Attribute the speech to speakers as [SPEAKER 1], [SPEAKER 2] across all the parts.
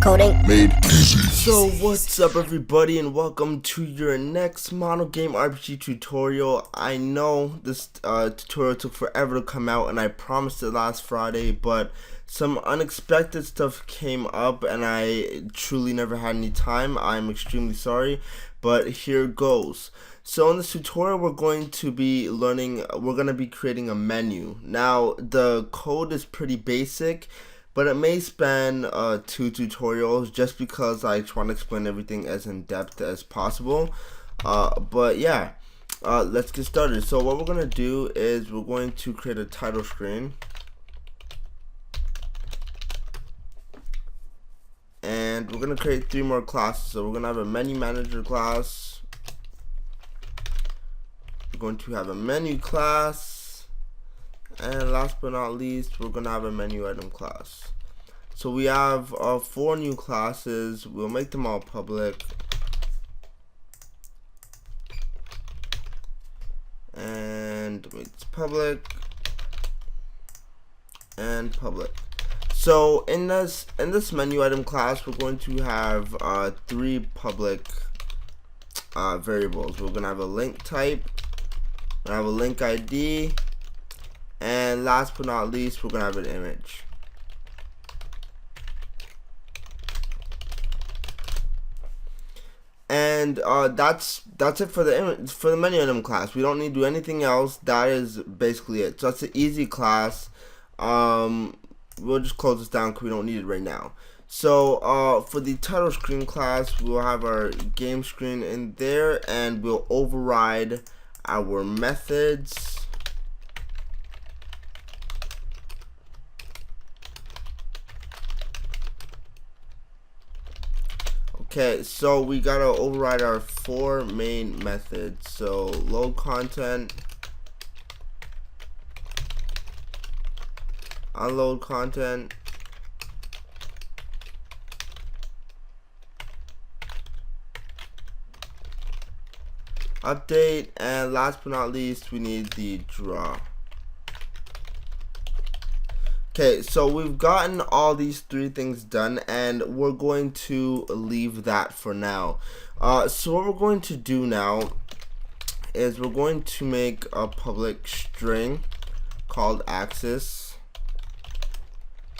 [SPEAKER 1] Coding made easy.
[SPEAKER 2] So what's up everybody, and welcome to your next Monogame RPG tutorial. I know this tutorial took forever to come out, and I promised it last Friday, but some unexpected stuff came up and I truly never had any time. I'm extremely sorry, but here goes. So in this tutorial we're going to be creating a menu. Now the code is pretty basic, but it may span 2 tutorials just because I try to explain everything as in depth as possible. But yeah, let's get started. So what we're going to do is we're going to create a title screen. And we're going to create 3 more classes. So we're going to have a menu manager class. We're going to have a menu class. And last but not least, we're going to have a menu item class. So we have 4 new classes. We'll make them all public. And make this public. And public. So in this menu item class, we're going to have 3 public variables. We're going to have a link type. We're going to have a link ID. And last but not least, we're going to have an image. And that's it for the menu item class. We don't need to do anything else. That is basically it. So that's an easy class. We'll just close this down because we don't need it right now. So for the title screen class, we'll have our game screen in there, and we'll override our methods. Okay, so we gotta override our 4 main methods. So load content, unload content, update, and last but not least, we need the draw. Okay, so we've gotten all these 3 things done, and we're going to leave that for now. So what we're going to do now is we're going to make a public string called axis.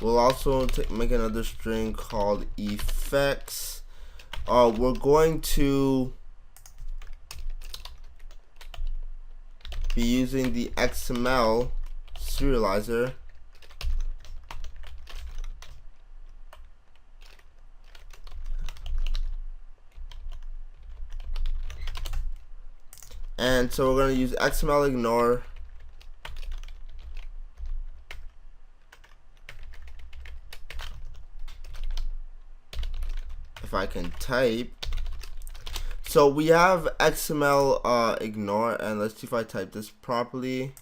[SPEAKER 2] We'll also make another string called effects. We're going to be using the XML serializer. And so we're going to use XML ignore. If I can type. So we have XML ignore, and let's see if I type this properly.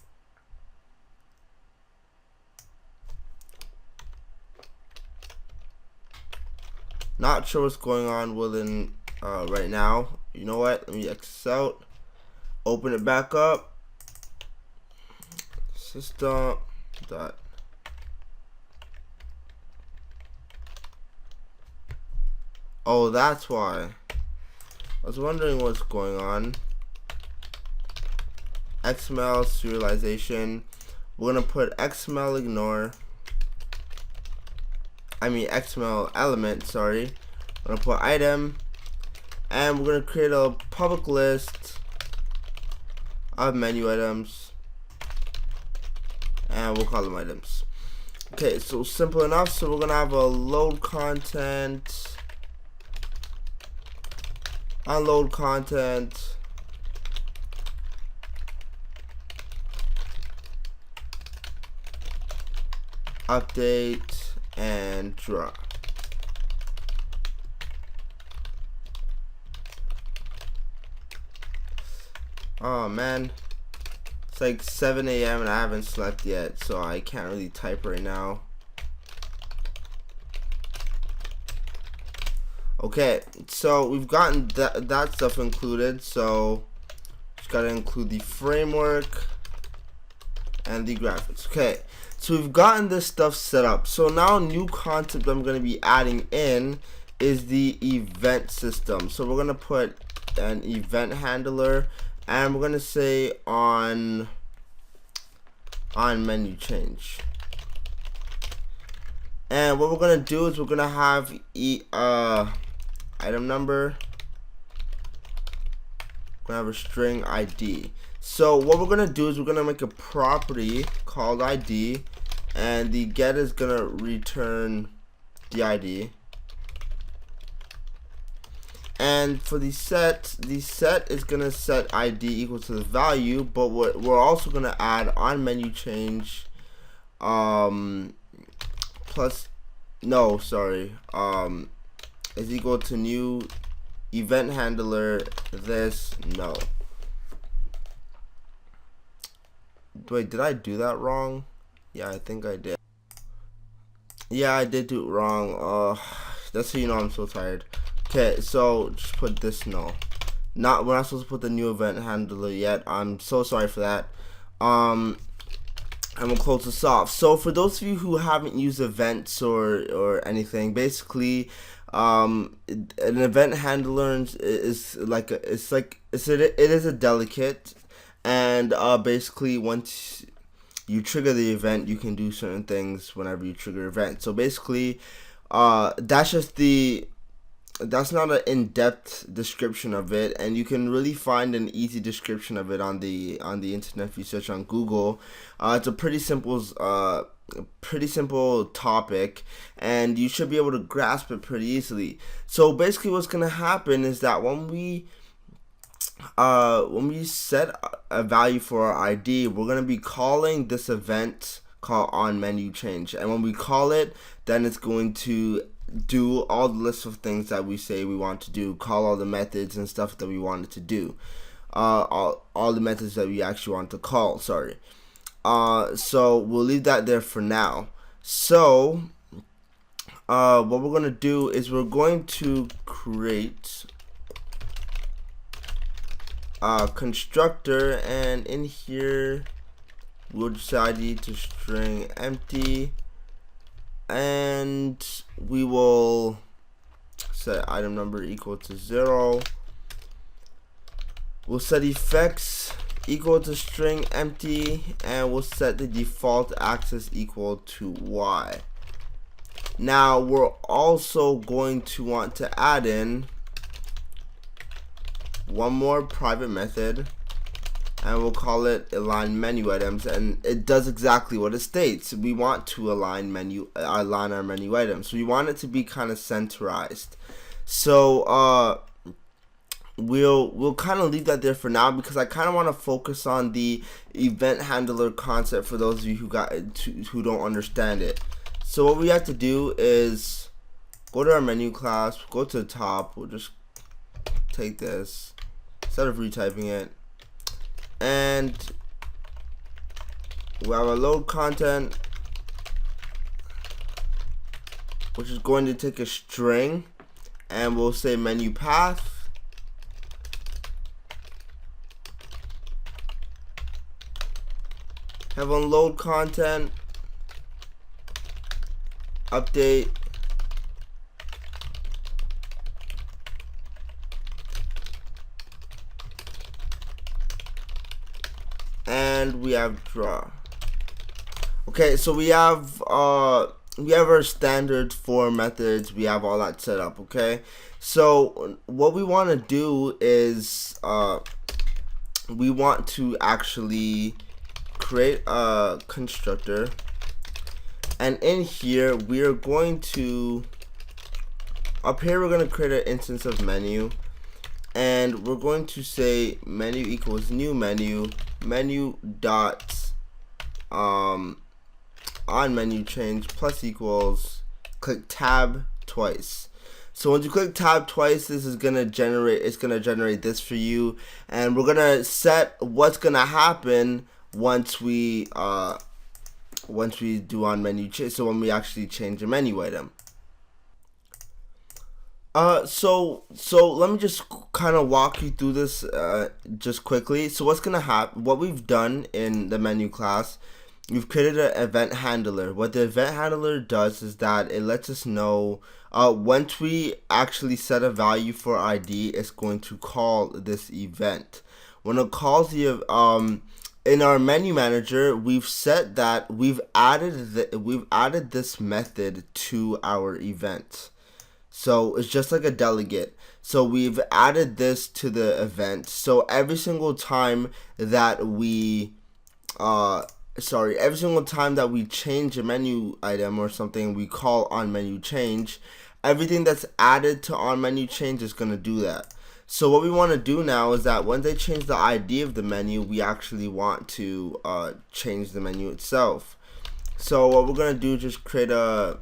[SPEAKER 2] Not sure what's going on within right now. You know what? Let me X this out. Open it back up. System dot. Oh, that's why. I was wondering what's going on. XML serialization. We're gonna put XML ignore. XML element. Sorry. We're gonna put item, and we're gonna create a public list of menu items, and we'll call them items. Okay, so simple enough. So we're gonna have a load content, unload content, update, and draw. Oh man, it's like 7 a.m. and I haven't slept yet, so I can't really type right now. Okay, so we've gotten that stuff included, so just gotta include the framework and the graphics. Okay, So we've gotten this stuff set up. So now new concept I'm going to be adding in is the event system. So we're going to put an event handler, and we're going to say on menu change. And what we're going to do is we're going to have item number. We're going to have a string ID. So what we're going to do is we're going to make a property called ID, and the get is going to return the ID. And for the set is going to set ID equal to the value, but what we're also going to add on menu change plus is equal to new event handler this no. Wait, did I do that wrong? Yeah, I think I did. Yeah, I did do it wrong. That's how you know I'm so tired. Okay, so just put this no. We're not supposed to put the new event handler yet. I'm so sorry for that. And we'll close this off. So for those of you who haven't used events or anything, basically an event handler is like it is a delegate, and basically once you trigger the event, you can do certain things whenever you trigger event. So basically that's not an in-depth description of it, and you can really find an easy description of it on the internet if you search on Google. It's a pretty simple topic, and you should be able to grasp it pretty easily. So basically what's going to happen is that when we set a value for our ID, we're going to be calling this event called on menu change, and when we call it, then it's going to do all the list of things that we say we want to do, call all the methods and stuff that we wanted to do, all the methods that we actually want to call, sorry. So we'll leave that there for now. So what we're going to do is we're going to create a constructor, and in here we'll just set ID to string empty, and we will set item number equal to 0. We'll set effects equal to string empty, and we'll set the default axis equal to Y. Now we're also going to want to add in one more private method, and we'll call it align menu items, and it does exactly what it states. We want to align our menu items, so we want it to be kind of centralized. So we'll kind of leave that there for now, because I kind of want to focus on the event handler concept for those of you who don't understand it. So what we have to do is go to our menu class, go to the top, we'll just take this instead of retyping it, and we have a load content, which is going to take a string, and we'll say menu path, have unload content, update, and we have draw. Okay, so we have our standard for methods, we have all that set up. Okay, so what we want to do is we want to actually create a constructor, and in here we are going to, up here we're going to create an instance of menu, and we're going to say menu equals new menu dot on menu change plus equals click tab twice. So once you click tab twice, this is gonna generate this for you, and we're gonna set what's gonna happen once we do on menu change, so when we actually change a menu item. So let me just kind of walk you through this just quickly. So what's gonna happen, what we've done in the menu class we've created an event handler. What the event handler does is that it lets us know once we actually set a value for ID, it's going to call this event. When it calls the in our menu manager, we've set that we've added this method to our event. So it's just like a delegate. So we've added this to the event. So every single time that we every single time that we change a menu item or something, we call on menu change, everything that's added to on menu change is going to do that. So what we want to do now is that when they change the ID of the menu, we actually want to change the menu itself. So what we're going to do is just create a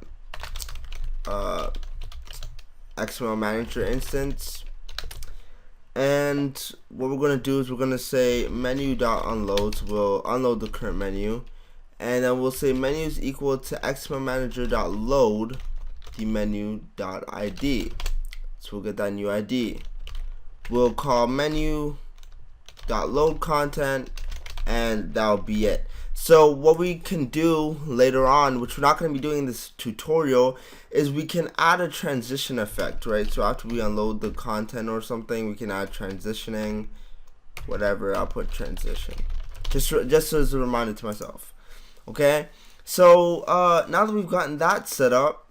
[SPEAKER 2] XML manager instance, and what we're going to do is we're going to say menu.unload. So we'll unload the current menu, and then we'll say menu is equal to XML manager.load the menu.id. So we'll get that new ID. We'll call menu.load content, and that'll be it. So what we can do later on, which we're not going to be doing in this tutorial, is we can add a transition effect, right? So after we unload the content or something, we can add transitioning, whatever. I'll put transition, just as a reminder to myself. Okay. So now that we've gotten that set up,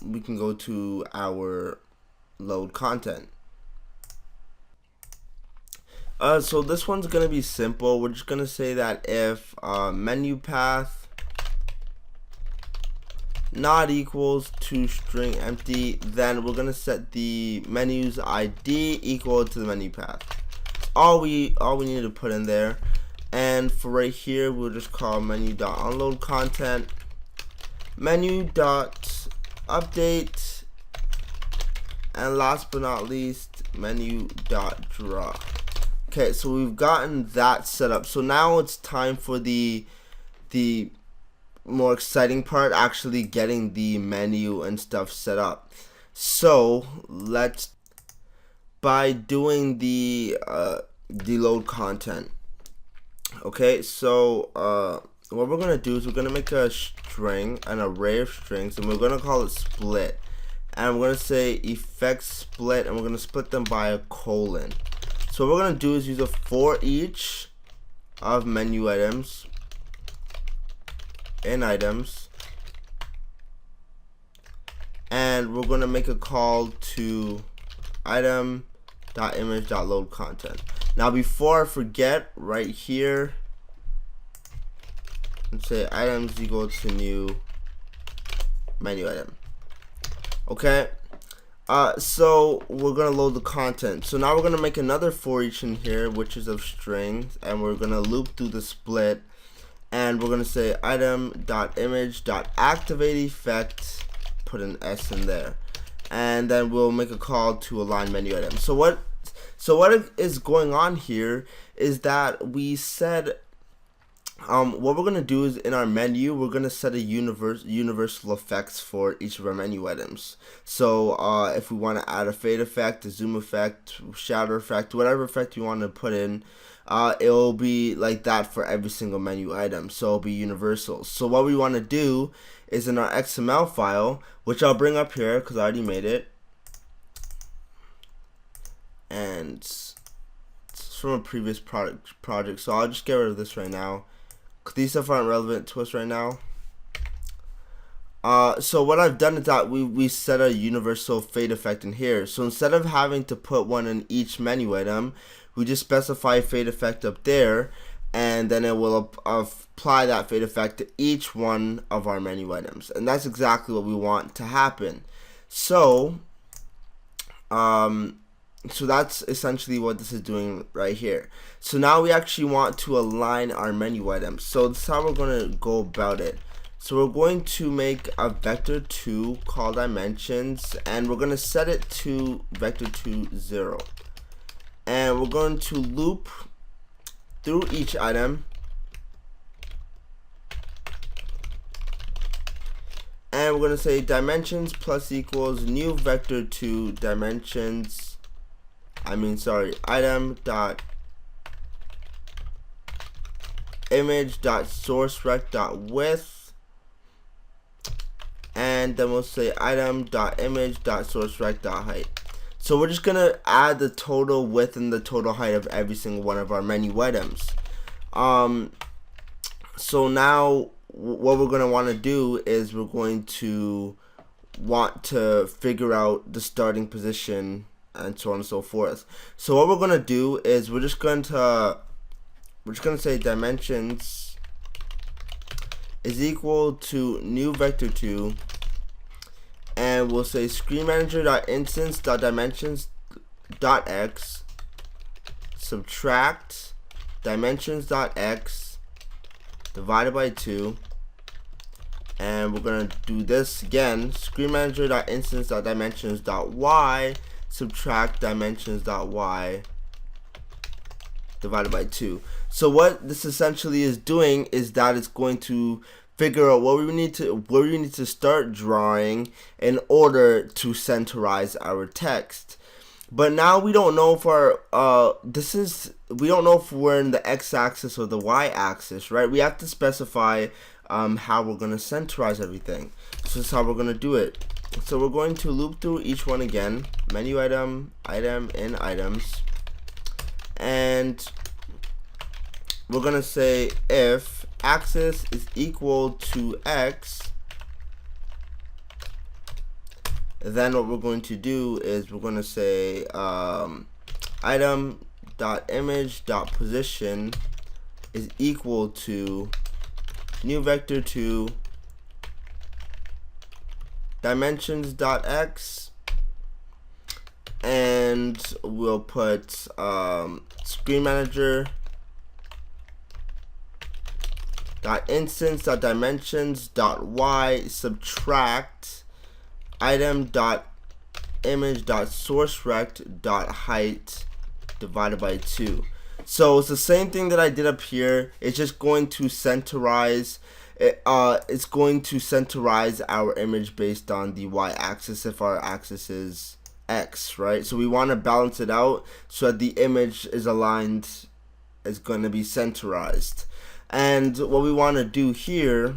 [SPEAKER 2] we can go to our load content. So this one's gonna be simple. We're just gonna say that if menu path not equals to string empty, then we're gonna set the menu's ID equal to the menu path. All we need to put in there. And for right here, we'll just call menu.unload content, menu.update, and last but not least, menu.draw. Okay, so we've gotten that set up. So now it's time for the more exciting part, actually getting the menu and stuff set up. So let's, by doing the load content. Okay, so what we're gonna do is we're gonna make a string, an array of strings, and we're gonna call it split. And we're gonna say effect split, and we're gonna split them by a colon. So what we're gonna do is use a for each of menu items in items, and we're gonna make a call to item.image.load content. Now before I forget, right here, let's say items equal to new menu item. Okay. So we're gonna load the content. So now we're gonna make another for each in here, which is of strings, and we're gonna loop through the split, and we're gonna say item.image.activate effect, put an S in there, and then we'll make a call to align menu item. So what is going on here is that we said what we're gonna do is in our menu we're gonna set a universal effects for each of our menu items. So if we want to add a fade effect, a zoom effect, shadow effect, whatever effect you want to put in, it will be like that for every single menu item. So it'll be universal. So what we want to do is in our XML file, which I'll bring up here because I already made it, and it's from a previous project. So I'll just get rid of this right now. These stuff aren't relevant to us right now. So what I've done is that we set a universal fade effect in here. So instead of having to put one in each menu item, we just specify fade effect up there, and then it will apply that fade effect to each one of our menu items. And that's exactly what we want to happen. So so that's essentially what this is doing right here. So now we actually want to align our menu items. So this is how we're going to go about it. So we're going to make a vector2 call dimensions, and we're going to set it to vector2 0. And we're going to loop through each item, and we're going to say dimensions plus equals new vector2 dimensions, item dot item.image.sourceRect.width, and then we'll say item.image.sourceRect.height. So we're just gonna add the total width and the total height of every single one of our menu items. So now what we're gonna want to do is we're going to want to figure out the starting position and so on and so forth. So what we're gonna do is we're just gonna say dimensions is equal to new vector 2, and we'll say screen manager.instance.dimensions.x subtract dimensions.x divided by 2, and we're gonna do this again, screen manager.instance.dimensions.y subtract dimensions.y divided by 2. So what this essentially is doing is that it's going to figure out where we need to start drawing in order to centerize our text. But now we don't know if we don't know if we're in the x-axis or the y-axis, right? We have to specify how we're going to centerize everything. So this is how we're going to do it. So we're going to loop through each one again, menu item, item, in items, and we're going to say if axis is equal to x, then what we're going to do is we're going to say item.image.position is equal to new vector 2 dimensions.x, and we'll put screen manager .instance.dimensions.y subtract item.image.sourceRect.height divided by 2. So it's the same thing that I did up here. It's just going to centerize it. It's going to centerize our image based on the y-axis if our axis is x, right? So we want to balance it out so that the image is aligned, is going to be centerized. And what we want to do here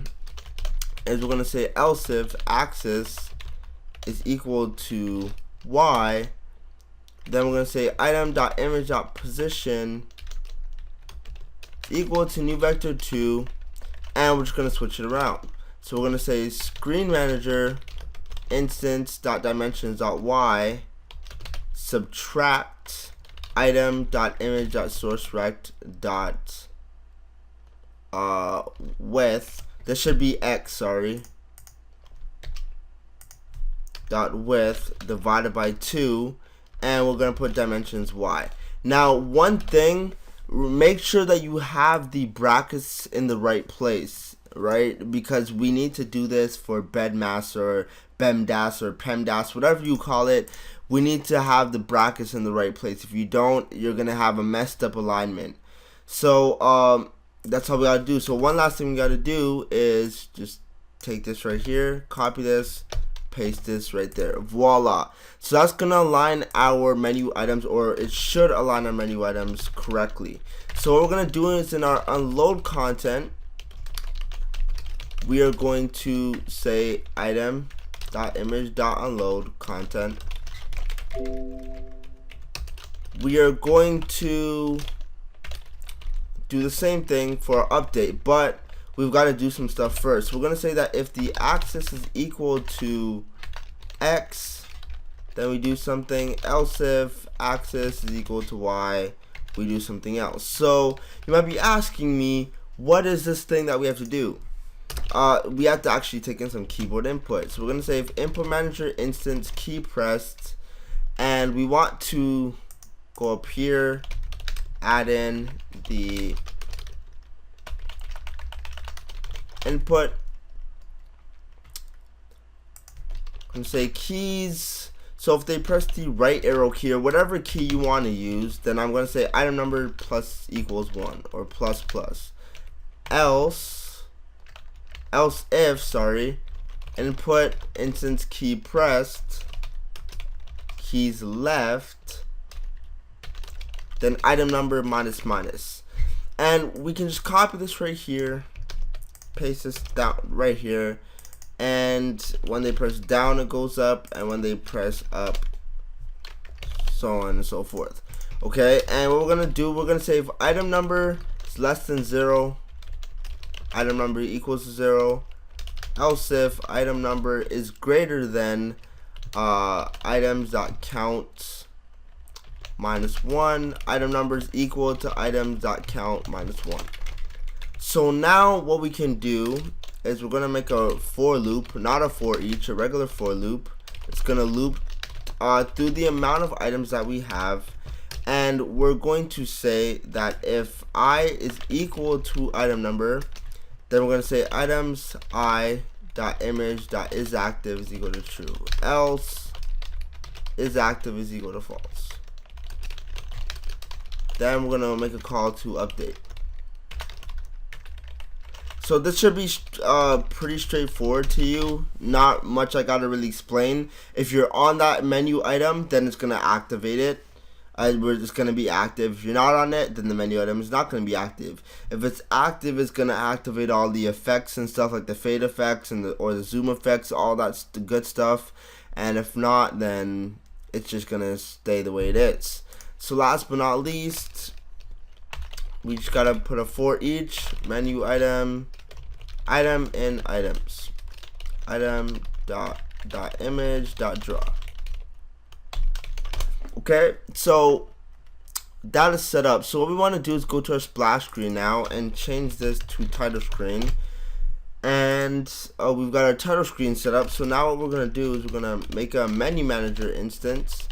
[SPEAKER 2] is we're going to say else if axis is equal to y, then we're going to say item.image.position equal to new vector 2, and we're just going to switch it around. So we're going to say screen manager instance.dimensions.y subtract item.image.sourceRect.width. This should be x, sorry, .width divided by 2, and we're going to put dimensions y. Now, one thing, make sure that you have the brackets in the right place, right? Because we need to do this for bedmass or bemdas or pemdas, whatever you call it. We need to have the brackets in the right place. If you don't, you're going to have a messed up alignment. So that's how we got to do. So one last thing we got to do is just take this right here, copy this, paste this right there. Voila. So that's going to align our menu items, or it should align our menu items correctly. So what we're going to do is in our unload content, we are going to say item.image.unload content. We are going to do the same thing for our update, but we've got to do some stuff first. We're going to say that if the axis is equal to x, then we do something, else if axis is equal to y, we do something else. So you might be asking me, what is this thing that we have to do? We have to actually take in some keyboard input. So we're going to say if input manager instance key pressed, and we want to go up here, add in the input, and say keys. So if they press the right arrow key or whatever key you want to use, then I'm going to say item number plus equals 1 or plus plus. Else if, sorry, input instance key pressed, keys left, then item number minus minus. And we can just copy this right here, paste this down right here, and when they press down it goes up, and when they press up, so on and so forth. Okay, and what we're gonna do, we're gonna say if item number is less than 0, item number equals to 0, else if item number is greater than items.count minus 1, item number is equal to items.count minus 1. So now what we can do is we're gonna make a for loop, not a for each, a regular for loop. It's gonna loop through the amount of items that we have, and we're going to say that if I is equal to item number, then we're going to say items I dot image dot is active is equal to true, else is active is equal to false. Then we're going to make a call to update. So this should be pretty straightforward to you. Not much I gotta really explain. If you're on that menu item, then it's gonna activate it. It's gonna be active. If you're not on it, then the menu item is not gonna be active. If it's active, it's gonna activate all the effects and stuff like the fade effects and or the zoom effects, all that's the good stuff. And if not, then it's just gonna stay the way it is. So last but not least, we just gotta put a for each menu item in items, item dot image dot draw. Okay, so that is set up. So what we want to do is go to our splash screen now and change this to title screen. And we've got our title screen set up. So now what we're gonna do is we're gonna make a menu manager instance.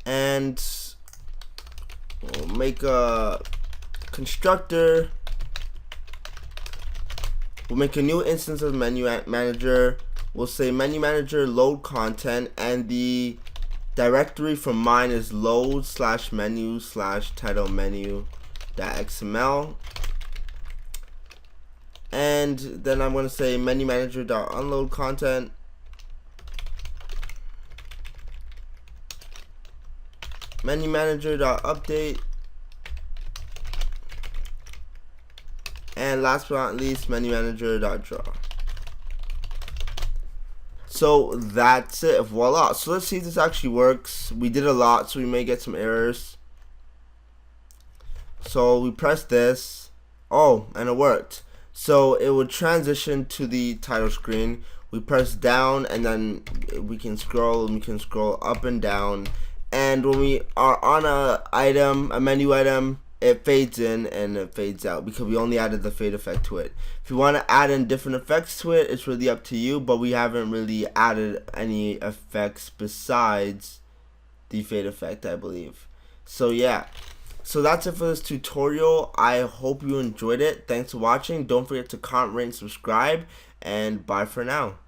[SPEAKER 2] And we'll make a constructor. We'll make a new instance of menu manager. We'll say menu manager load content, and the directory from mine is load slash menu slash title menu .xml. And then I'm going to say menu manager .unload content. Menu manager .update, and last but not least menu manager .draw. So that's it. Voila. So let's see if this actually works. We did a lot, so we may get some errors. So we press this. Oh, and it worked. So it would transition to the title screen. We press down, and then we can scroll, and we can scroll up and down. And when we are on a menu item, it fades in and it fades out because we only added the fade effect to it. If you want to add in different effects to it, it's really up to you, but we haven't really added any effects besides the fade effect, I believe. So yeah, so that's it for this tutorial. I hope you enjoyed it. Thanks for watching. Don't forget to comment, rate, and subscribe, and bye for now.